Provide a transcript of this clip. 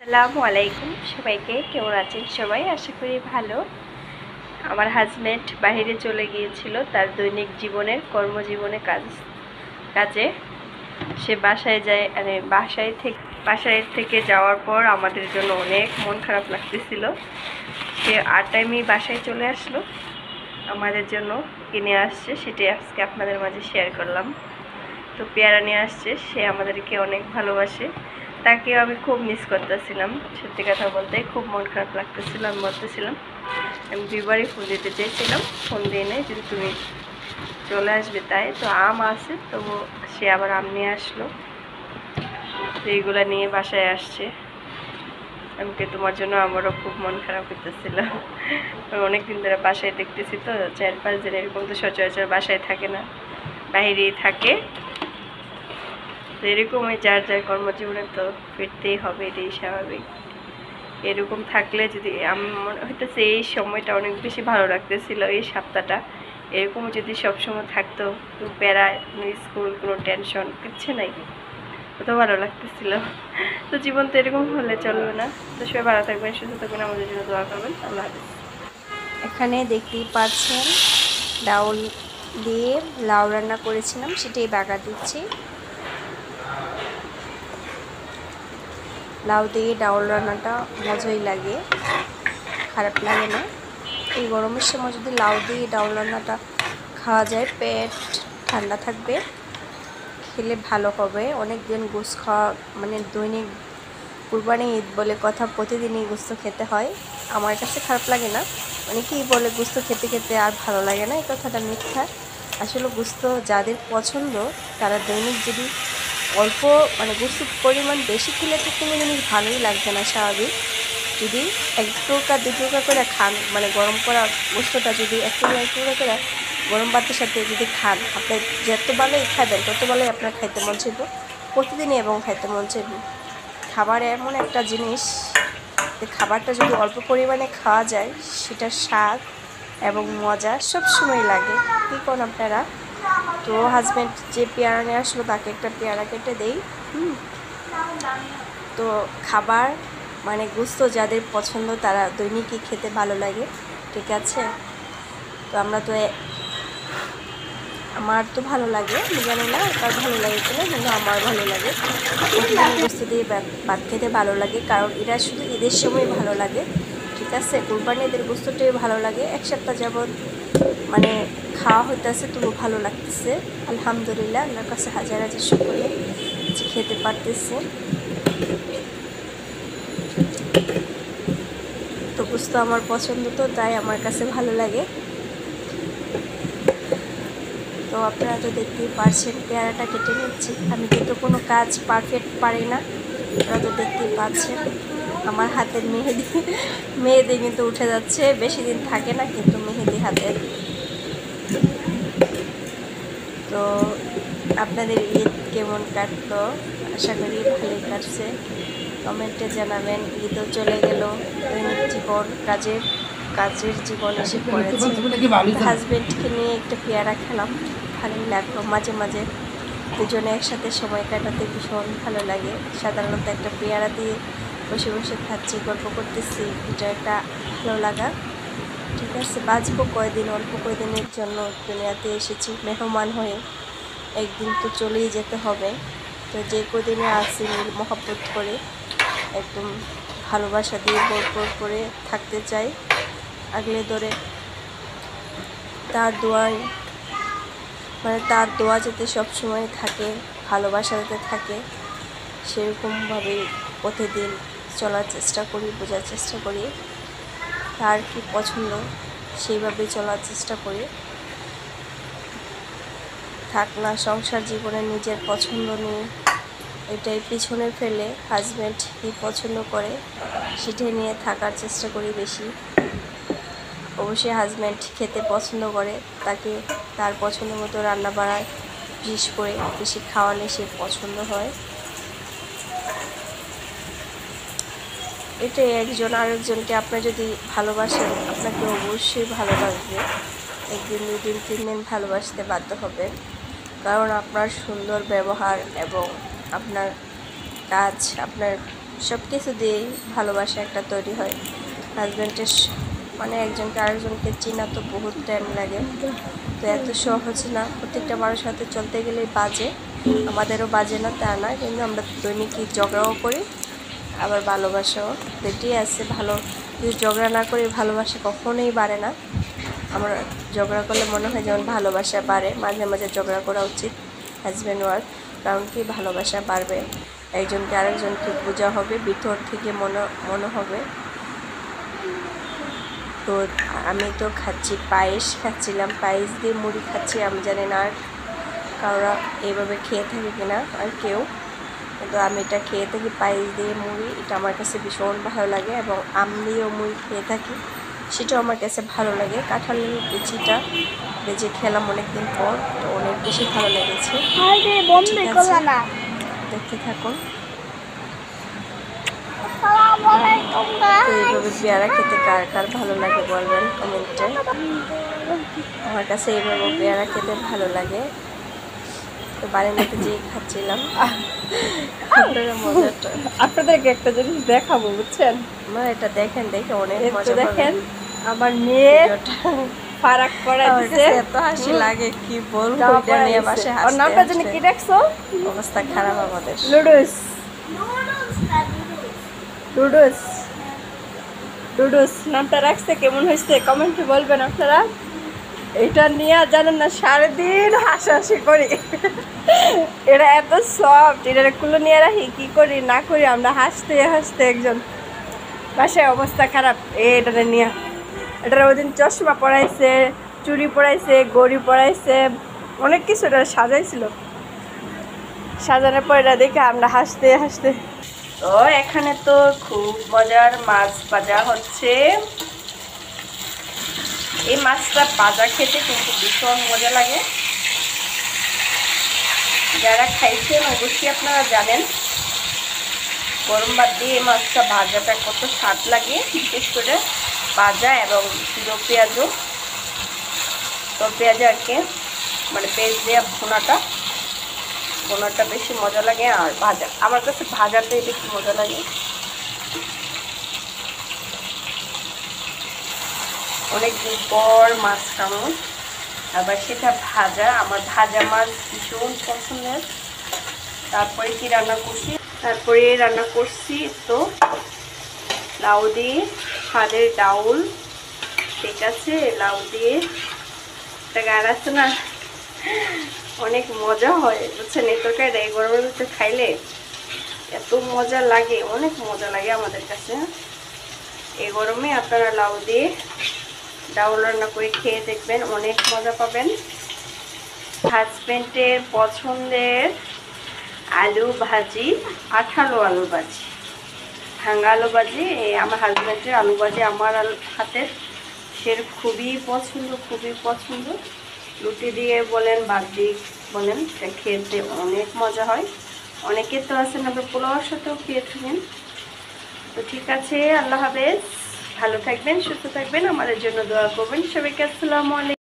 আসসালামু আলাইকুম সবাইকে। কেমন আছেন সবাই? আশা করি ভালো। আমার হাজব্যান্ড বাইরে চলে গিয়েছিল তার দৈনিক জীবনের কর্মজীবনে কাজে। সে বাসায় যায়, বাসায় থেকে যাওয়ার পর আমাদের জন্য অনেক মন খারাপ লাগতেছিল। সে আর টাইমেই বাসায় চলে আসলো, আমাদের জন্য কিনে আসছে, সেটাই আজকে আপনাদের মাঝে শেয়ার করলাম। তো পেয়ারা নিয়ে আসছে, সে আমাদেরকে অনেক ভালোবাসে, তাকেও আমি খুব মিস করতেছিলাম। সত্যি কথা বলতে খুব মন খারাপ লাগতেছিল। আমি বলতেছিলাম, আমি দুইবারই ফোন দিতে চেয়েছিলাম, ফোন দিয়ে নেই, যদি তুমি চলে আসবে তাই। তো আম আছে, তবু সে আবার আম নিয়ে আসলো, তো এইগুলা নিয়ে বাসায় আসছে। আমাকে তোমার জন্য আমারও খুব মন খারাপ হইতেছিল। অনেকদিন ধরে বাসায় দেখতেছি, তো 4-5 দিন এরকম তো সচরাচর বাসায় থাকে না, বাইরেই থাকে। তো এরকমই যার যার কর্মজীবনে তো ফিরতেই হবে, এটাই স্বাভাবিক। এরকম থাকলে যদি আমি মনে হইতেছে এই সময়টা অনেক বেশি ভালো লাগতেছিল, এই সপ্তাহটা এরকম যদি সবসময় থাকতো, কোনো প্যারা, কোনো স্কুল, কোনো টেনশন কিচ্ছু নাই, কত ভালো লাগতেছিল। তো জীবন তো এরকম হলে চলবে না। তো সবাই ভালো থাকবেন, সুস্থ থাকবেন, আমাদের জন্য দোয়া করবেন। আল্লাহ হাফেজ। এখানে দেখতেই পাচ্ছেন ডাউল দিয়ে লাউ রান্না করেছিলাম, সেটাই বাগা দিচ্ছি। লাউ দিয়ে ডাউল রান্নাটা মজাই লাগে, খারাপ লাগে না। এই গরমের সময় যদি লাউ দিয়ে ডাউল রান্নাটা খাওয়া যায়, পেট ঠান্ডা থাকবে, খেলে ভালো হবে। অনেক দিন গোস্ত খাওয়া মানে দৈনিক কুরবানি ঈদ বলে কথা, প্রতিদিনই গোস্ত খেতে হয়। আমার কাছে খারাপ লাগে না, অনেকেই বলে গোস্ত খেতে খেতে আর ভালো লাগে না, এই কথাটা মিথ্যা। আসলে গোস্ত যাদের পছন্দ তারা দৈনিক যদি অল্প মানে গোস্তের পরিমাণ বেশি খেলে তো কোনো জিনিস ভালোই লাগবে না, স্বাভাবিক। যদি 1 টুকরা 2 টুকরা করে খান, মানে গরম করা গোস্তটা যদি 1 টুকরা 1 টুকরা করে গরম ভাতের সাথে যদি খান, আপনি যত ভালোই খাবেন তত ভালোই আপনার খাইতে মন চাইব প্রতিদিনই, এবং খাইতে মন চাইব। খাবার এমন একটা জিনিস যে খাবারটা যদি অল্প পরিমাণে খাওয়া যায়, সেটার স্বাদ এবং মজা সবসময় লাগে। কী কোন আপনারা? তো হাজব্যান্ড যে পেয়ারা নিয়ে আসলো, তাকে একটা পেয়ারা কেটে দেই। তো খাবার মানে গোস্ত যাদের পছন্দ তারা দৈনিকই খেতে ভালো লাগে, ঠিক আছে। তো আমার তো ভালো লাগে, আমি জানি না তার ভালো লাগে কিনা, কিন্তু আমার ভালো লাগে। প্রতিদিন গোস্ত দিয়ে ভাত খেতে ভালো লাগে, কারণ এরা শুধু ঈদের সময় ভালো লাগে, ঠিক আছে। কুরবানি ঈদের গোস্তটাই ভালো লাগে। 1 সপ্তাহ যাবৎ মানে খাওয়া হইতেছে, তবু ভালো লাগতেছে। আলহামদুলিল্লাহ, আল্লাহর কাছে হাজার হাজার শুকরিয়া যে খেতে পারতেছে। তো গোস্ত আমার পছন্দ, তো তাই আমার কাছে ভালো লাগে। তো আপনারা তো দেখতেই পারছেন, পেয়ারাটা কেটে নিচ্ছি। আমি কিন্তু কোনো কাজ পারফেক্ট পারি না, আপনারা তো দেখতেই পাচ্ছেন। আমার হাতের মেহেদি কিন্তু উঠে যাচ্ছে, বেশি দিন থাকে না কিন্তু মেহেদি হাতের। তো আপনাদের ঈদ কেমন কাটলো? আশা করি ভালোই কাটছে। কমেন্টে জানাবেন। ঈদও চলে গেল, দৈনিক জীবন কাজের জীবন এসে পড়েছে। হাজব্যান্ডকে নিয়ে একটা পেয়ারা খেলাম, ভালোই লাগলো। মাঝে মাঝে দুজনে একসাথে সময় কাটাতে ভীষণ ভালো লাগে। সাধারণত একটা পেয়ারা দিয়ে বসে বসে খাচ্ছি, গল্প করতেছি, এটা একটা ভালো লাগা, ঠিক আছে। বাঁচবো কয়দিন, অল্প কয়দিনের জন্য দুনিয়াতে এসেছি মেহমান হয়ে, একদিন তো চলেই যেতে হবে। তো যে কদিনে আসি মিল মহব্বত করে, একদম ভালোবাসা দিয়ে ভরপুর করে থাকতে চাই, আগলে ধরে তার দোয়ায়, মানে তার দোয়া যাতে সবসময় থাকে, ভালোবাসা যাতে থাকে, সেরকমভাবেই প্রতিদিন চলার চেষ্টা করি, বোঝার চেষ্টা করি তার কি পছন্দ, সেইভাবেই চলার চেষ্টা করি। থাক না সংসার জীবনে নিজের পছন্দ নেই, এটাই পিছনে ফেলে হাজব্যান্ড কী পছন্দ করে সেটাই নিয়ে থাকার চেষ্টা করি বেশি। অবশ্যই হাজব্যান্ড খেতে পছন্দ করে, তাকে তার পছন্দ মতো রান্না বাড়া বিশেষ করে বেশি খাওয়ালে সে পছন্দ হয়। এটাই, একজন আরেকজনকে আপনার যদি ভালোবাসেন, আপনাকে অবশ্যই ভালো লাগবে। 1 দিন 2 দিন 3 দিন ভালোবাসতে বাধ্য হবে, কারণ আপনার সুন্দর ব্যবহার এবং আপনার কাজ, আপনার সব কিছু দিয়েই ভালোবাসা একটা তৈরি হয়। হাজব্যান্ডের মানে একজনকে আরেকজনকে চেনা তো বহুত টাইম লাগে, তো এত সহজ না। প্রত্যেকটা মানুষের সাথে চলতে গেলেই বাজে, আমাদেরও বাজে না তা না, কিন্তু আমরা দৈনিকই ঝগড়াও করি, আবার ভালোবাসাও দুটোই আছে। ভালো যদি ঝগড়া না করি ভালোবাসা কখনোই বাড়ে না। আমরা ঝগড়া করলে মনে হয় যেমন ভালোবাসা বাড়ে, মাঝে মাঝে ঝগড়া করা উচিত হাজব্যান্ড ওয়াইফ, কারণ কি ভালোবাসা বাড়বে, একজনকে আরেকজনকে বোঝা হবে, ভিতর থেকে মনে হবে। তো আমি তো খাচ্ছি পায়েস, খাচ্ছিলাম পায়েস দিয়ে মুড়ি খাচ্ছি। আমি জানি না আর কারোরা এইভাবে খেয়ে থাকে কিনা আর কেউ, কিন্তু আমি এটা খেয়ে থাকি পায়েস দিয়ে মুড়ি। এটা আমার কাছে ভীষণ ভালো লাগে, এবং আম দিয়েও মুড়ি খেয়ে থাকি, সেটাও আমার কাছে ভালো লাগে। কাঁঠালের বিচিটা ভেজে খেলাম অনেকদিন পর, তো অনেক বেশি ভালো লেগেছে। দেখতে থাকুন। তো এইভাবে পেয়ারা খেতে কার কার ভালো লাগে বলবেন কমেন্টে। আমার কাছে এইভাবে পেয়ারা খেতে ভালো লাগে। তো বারান্দাতে যেই খাচ্ছিলাম, মজাটা আপনাদেরকে একটা জিনিস দেখাবো, বুঝছেন? আমার এটা দেখেন, দেখে অনেক মজা দেখেন আমার মেয়ে ফারাক করা দিছে, এত হাসি লাগে কি বলবো। এটা নিয়ে বাসায় ওর নামটা জানি কি রাখছো? অবস্থা খারাপ আমাদের। লুডুস, লুডুস, লুডুস নামটা রাখছে। কেমন হয়েছে কমেন্টে বলবেন আপনারা। এটা নিয়ে জানেন না সারাদিন হাসাহাসি করি, এরা এত সফট, এটা কুলো নিয়ে রাখি কি করি না করি আমরা হাসতে হাসতে একজন বাসায় অবস্থা খারাপ। এটা নিয়ে এটার ওই দিন চশমা পরাইছে, চুড়ি পরাইছে, গড়ি পরাইছে, অনেক কিছু এটা সাজাইছিল। সাজানোর পর এটা দেখে আমরা হাসতে হাসতে। তো এখানে তো খুব মজার মাছ ভাজা হচ্ছে। এই মাছটা ভাজা খেতে কিন্তু ভীষণ মজা লাগে। যারা খাইছেন অবশ্যই আপনারা জানেন গরম ভাত দিয়ে এই মাছটা ভাজাটা কত স্বাদ লাগে, বিশেষ করে ভাজা এবং দো পেঁয়াজও, তো পেঁয়াজ আর কি মানে পেঁয়াজ দিয়ে ভুনাটা বেশি মজা লাগে। আর ভাজা আমার কাছে ভাজাটাই বেশি মজা লাগে। অনেকদিন পর মাছ খাবো, আবার সেটা ভাজা। আমার ভাজা মাছ ভীষণ পছন্দের। তারপরে কি রান্না করছি, তো লাউ দিয়ে ফালের ডাউল, ঠিক আছে, লাউ দিয়ে একটা গান আছে না, অনেক মজা হয় বুঝছেন। এই তরকারিটা এই গরমের ভিতরে খাইলে এত মজা লাগে, অনেক মজা লাগে আমাদের কাছে। এই গরমে আপনারা লাউ দিয়ে ডাউল রান্না করে খেয়ে দেখবেন, অনেক মজা পাবেন। হাজব্যান্ডের পছন্দের আলু ভাজি, আঠালো আলু ভাজি, ভাঙা আলু ভাজি। আমার হাজব্যান্ডের আলু ভাজি আমার হাতের সের খুবই পছন্দ। রুটি দিয়ে বলেন ভাত দিয়ে বলেন, খেতে অনেক মজা হয়। অনেকে তো আছেন আবার পোলাওয়ার সাথেও খেয়ে থাকেন। তো ঠিক আছে, আল্লাহ হাফেজ, ভালো থাকবেন, সুস্থ থাকবেন, আমাদের জন্য দোয়া করবেন সবাইকে। আসসালামু আলাইকুম।